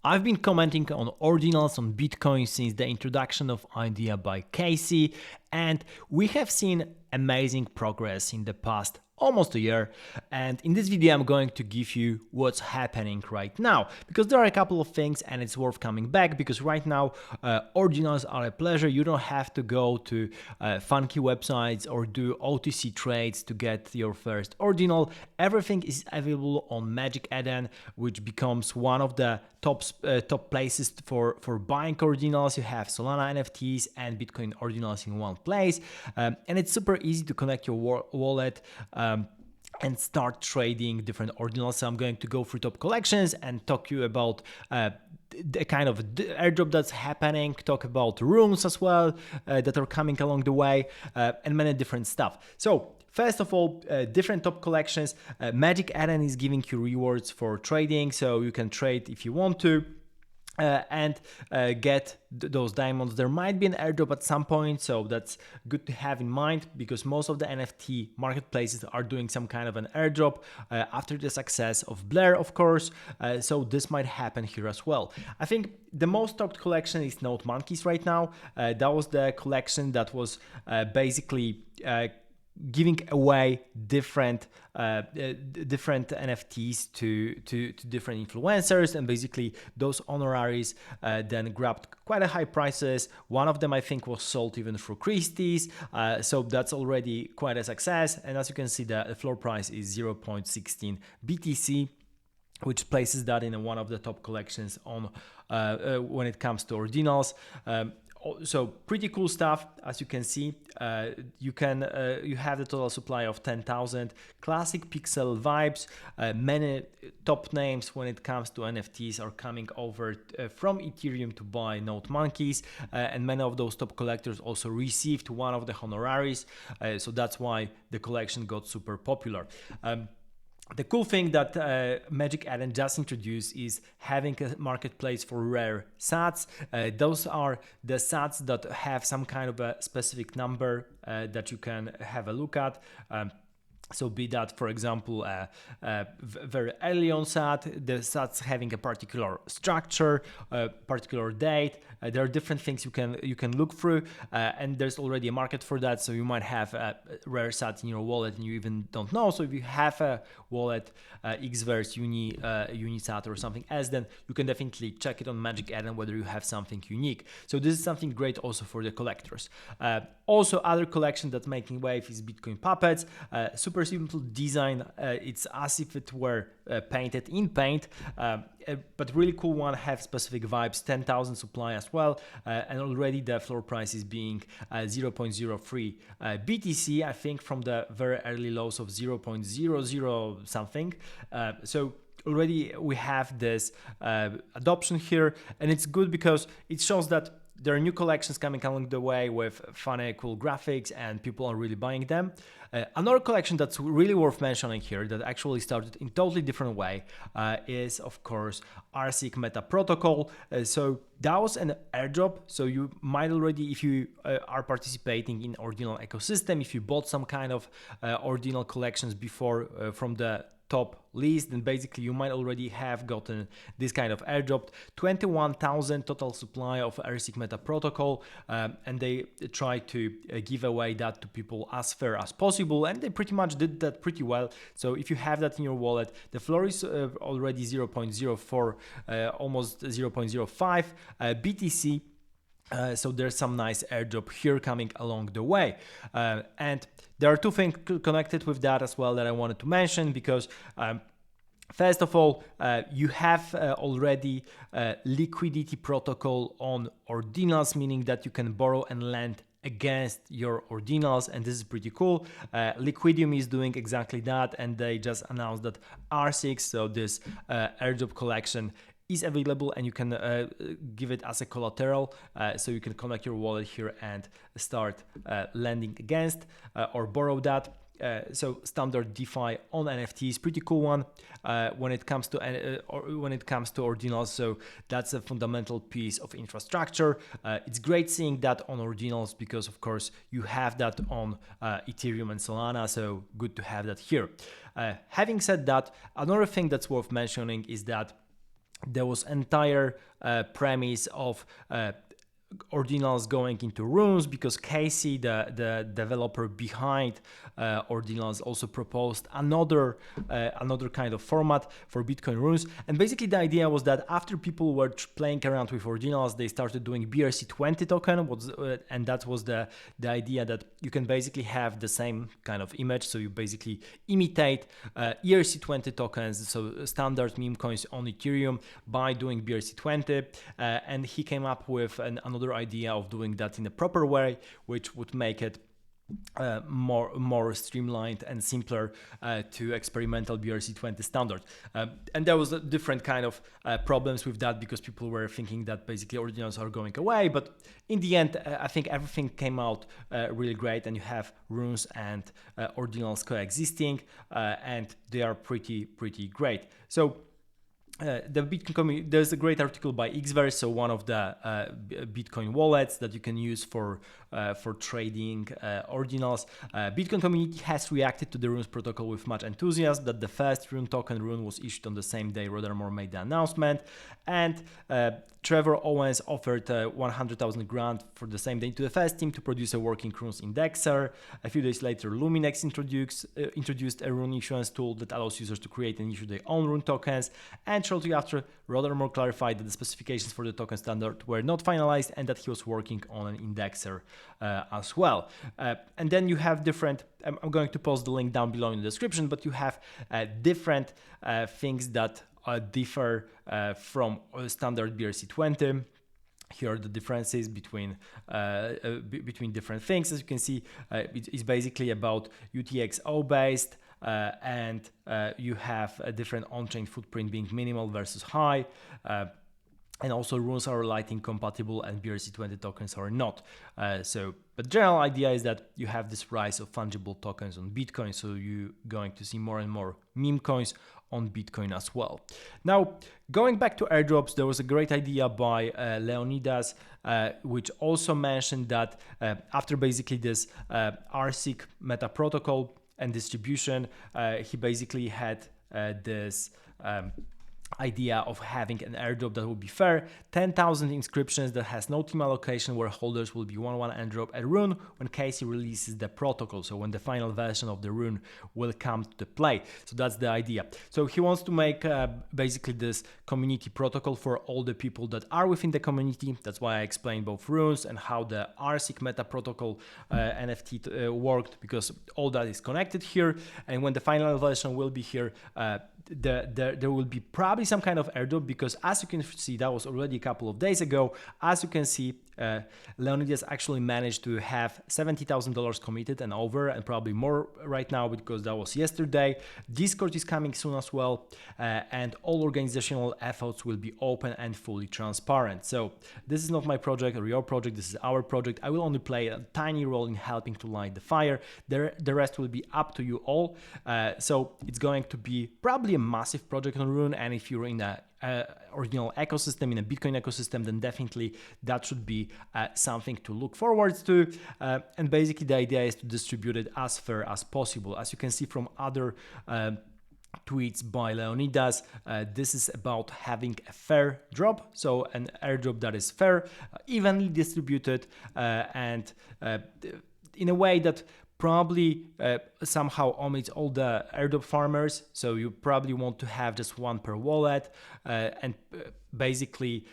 I've been commenting on Ordinals on Bitcoin since the introduction of idea by Casey, and we have seen amazing progress in the past almost a year. And in this video I'm going to give you what's happening right now, because there are a couple of things and it's worth coming back, because right now Ordinals are a pleasure. You don't have to go to funky websites or do OTC trades to get your first Ordinal. Everything is available on Magic Eden, which becomes one of the top places for buying Ordinals. You have Solana NFTs and Bitcoin Ordinals in one place, and it's super easy to connect your wallet and start trading different Ordinals. So I'm going to go through top collections and talk to you about the kind of airdrop that's happening, talk about runes as well that are coming along the way, and many different stuff. So first of all, different top collections. Magic Eden is giving you rewards for trading, so you can trade if you want to. And get those diamonds. There might be an airdrop at some point, so that's good to have in mind, because most of the NFT marketplaces are doing some kind of an airdrop after the success of Blair, of course. So this might happen here as well. I think the most talked collection is NodeMonkes right now. That was the collection that was basically giving away different NFTs to different influencers, and basically those honoraries then grabbed quite a high prices. One of them I think was sold even through Christie's, so that's already quite a success. And as you can see, the floor price is 0.16 BTC, which places that in one of the top collections on when it comes to Ordinals. So pretty cool stuff. As you can see, you have the total supply of 10,000 classic pixel vibes. Many top names when it comes to NFTs are coming over from Ethereum to buy NodeMonkes, and many of those top collectors also received one of the honoraries, so that's why the collection got super popular. The cool thing that Magic Eden just introduced is having a marketplace for rare sats. Those are the sats that have some kind of a specific number that you can have a look at. So be that, for example, very early on SAT, the SATs having a particular structure, a particular date. There are different things you can look through, and there's already a market for that. So you might have a rare SAT in your wallet and you even don't know. So if you have a wallet, Xverse, Unisat or something else, then you can definitely check it on Magic Eden whether you have something unique. So this is something great also for the collectors. Also, other collection that's making wave is Bitcoin Puppets. Super simple design. It's as if it were painted in paint, but really cool one, have specific vibes. 10,000 supply as well, and already the floor price is being 0.03 BTC, I think, from the very early lows of 0.00 something. So already we have this adoption here, and it's good because it shows that there are new collections coming along the way with funny, cool graphics, and people are really buying them. Another collection that's really worth mentioning here that actually started in totally different way is, of course, RSIC Metaprotocol. So that was an airdrop. So you might already, if you are participating in Ordinal ecosystem, if you bought some kind of Ordinal collections before from the top list, then basically you might already have gotten this kind of airdrop. 21,000 total supply of RSIC Metaprotocol, and they try to give away that to people as fair as possible, and they pretty much did that pretty well. So if you have that in your wallet, the floor is already 0.04, almost 0.05 BTC. So there's some nice airdrop here coming along the way, and there are two things connected with that as well that I wanted to mention, because first of all, you have already liquidity protocol on Ordinals, meaning that you can borrow and lend against your Ordinals, and this is pretty cool. Liquidium is doing exactly that, and they just announced that R6, so this airdrop collection, is available, and you can give it as a collateral, so you can connect your wallet here and start lending against or borrow that. So standard DeFi on NFTs, pretty cool one when it comes to Ordinals. So that's a fundamental piece of infrastructure. It's great seeing that on Ordinals because, of course, you have that on Ethereum and Solana. So good to have that here. Having said that, another thing that's worth mentioning is that there was entire premise of Ordinals going into Runes, because Casey, the developer behind Ordinals, also proposed another kind of format for Bitcoin Runes. And basically the idea was that after people were playing around with Ordinals, they started doing BRC20 token, and that was the idea that you can basically have the same kind of image. So you basically imitate ERC20 tokens, so standard meme coins on Ethereum, by doing BRC20. And he came up with another idea of doing that in a proper way, which would make it more streamlined and simpler to experimental BRC20 standard. And there was a different kind of problems with that, because people were thinking that basically Ordinals are going away, but in the end I think everything came out really great, and you have Runes and Ordinals coexisting, and they are pretty great. So the Bitcoin community, there's a great article by Xverse, so one of the Bitcoin wallets that you can use for trading Ordinals. Bitcoin community has reacted to the Runes protocol with much enthusiasm. That the first Rune token Rune was issued on the same day Rothermore made the announcement, and Trevor Owens offered 100,000 grant for the same day to the first team to produce a working Runes indexer. A few days later, Luminex introduced a Rune issuance tool that allows users to create and issue their own Rune tokens, and shortly after, Rothermore clarified that the specifications for the token standard were not finalized, and that he was working on an indexer as well. And then you have different, I'm going to post the link down below in the description, but you have different things that differ from standard BRC20. Here are the differences between different things. As you can see, it's basically about UTXO based, and you have a different on-chain footprint being minimal versus high. And also Runes are Lightning compatible and BRC20 tokens are not. But the general idea is that you have this rise of fungible tokens on Bitcoin, so you're going to see more and more meme coins on Bitcoin as well. Now, going back to airdrops, there was a great idea by Leonidas, which also mentioned that after basically this RSIC Metaprotocol and distribution, he basically had this idea of having an airdrop that would be fair, 10,000 inscriptions that has no team allocation, where holders will be 1-1 airdrop at Rune when Casey releases the protocol, so when the final version of the Rune will come to play. So that's the idea. So he wants to make basically this community protocol for all the people that are within the community. That's why I explained both Runes and how the RSIC Metaprotocol NFT worked, because all that is connected here, and when the final version will be here, there will be probably some kind of airdrop, because as you can see, that was already a couple of days ago. As you can see, Leonidas actually managed to have $70,000 committed and over, and probably more right now, because that was yesterday. Discord is coming soon as well, and all organizational efforts will be open and fully transparent. So this is not my project or your project, this is our project. I will only play a tiny role in helping to light the fire. The rest will be up to you all. So it's going to be probably a massive project on Rune, and if you're in the Ordinal ecosystem, in a Bitcoin ecosystem, then definitely that should be something to look forward to. And basically the idea is to distribute it as fair as possible. As you can see from other tweets by Leonidas, this is about having a fair drop, so an airdrop that is fair, evenly distributed, and in a way that probably somehow omits all the airdrop farmers. So you probably want to have just one per wallet, and basically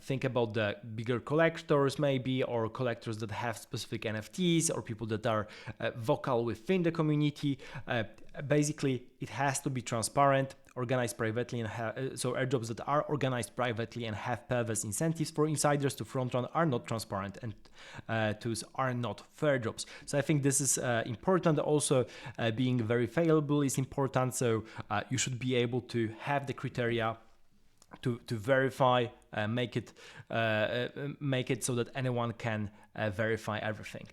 think about the bigger collectors maybe, or collectors that have specific NFTs, or people that are vocal within the community. Basically it has to be transparent, organized privately, and so airdrops that are organized privately and have perverse incentives for insiders to front run are not transparent, and those are not fair drops. So I think this is important. Also being verifiable is important, so you should be able to have the criteria to verify, make it so that anyone can verify everything.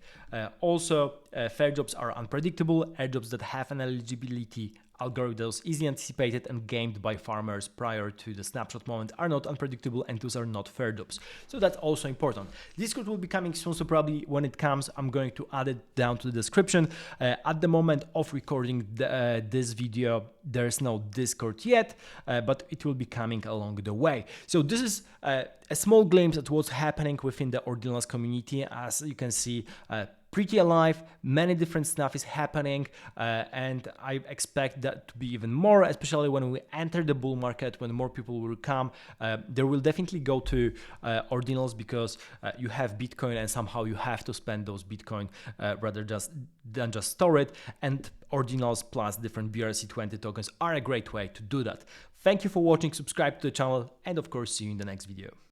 Also, fair drops are unpredictable. Airdrops that have an eligibility algorithms easily anticipated and gamed by farmers prior to the snapshot moment are not unpredictable, and those are not fair dupes. So that's also important. Discord will be coming soon, so probably when it comes, I'm going to add it down to the description. At the moment of recording this video, there's no Discord yet, but it will be coming along the way. So this is a small glimpse at what's happening within the Ordinals community. As you can see, pretty alive, many different stuff is happening, and I expect that to be even more, especially when we enter the bull market, when more people will come. There will definitely go to Ordinals, because you have Bitcoin and somehow you have to spend those Bitcoin rather than just store it, and Ordinals plus different BRC20 tokens are a great way to do that. Thank you for watching, subscribe to the channel, and of course see you in the next video.